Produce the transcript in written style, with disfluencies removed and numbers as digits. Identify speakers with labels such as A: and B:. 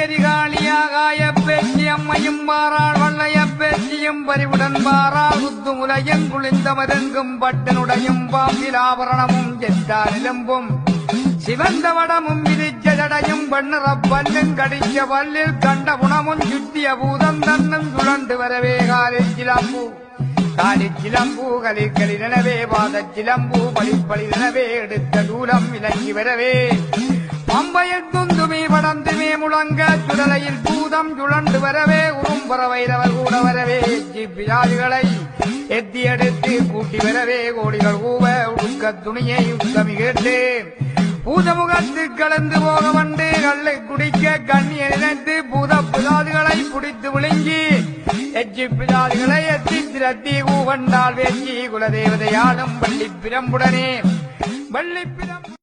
A: எரிகாளியாகாய பேச்சி அம்மையும் Baara வள்ளைய பேச்சியும் பறிவுடன் Baara குத்துமுலையும் குளிந்த மருங்கும் பட்டனுடையும் பாம்பிலாபரணமும் செத்தாரிலம்பும் சிவந்த வடமும் விதிச்ச ஜடையும் பெண்ணிற பல்லும் கடிச்ச பல்லில் கண்ட குணமும் சுத்திய பூதம் தன்னும் சுழண்டு வரவே காலிச்சிலம்பு காலிச்சிலம்பு கலிகளினவே பாதச்சிலம்பு பலிப்பலினவே எடுத்த தூரம் விலங்கி வரவே பம்பையில் துந்துமே படந்துமே முழங்க சுடலையில் பூதம் சுழண்டு வரவே உறும்பறவைரவர் கூட வரவே பிராதிகளை எத்தி எடுத்து கூட்டி வரவே கோடிகள் கூவ உடுக்க துணியை உத்தமி கேட்டு பூதமுகத்து கலந்து போக வண்டு கல்லை குடிக்க கண்ணியை நினைத்து பூத பிராதிகளை பிடித்து விழுங்கி எச்சி பிராதிகளை எத்தி திரத்தி கூவண்டால் வேச்சி குலதேவதையாலும் வள்ளி பிரம்புடனே வள்ளி பிரம்பு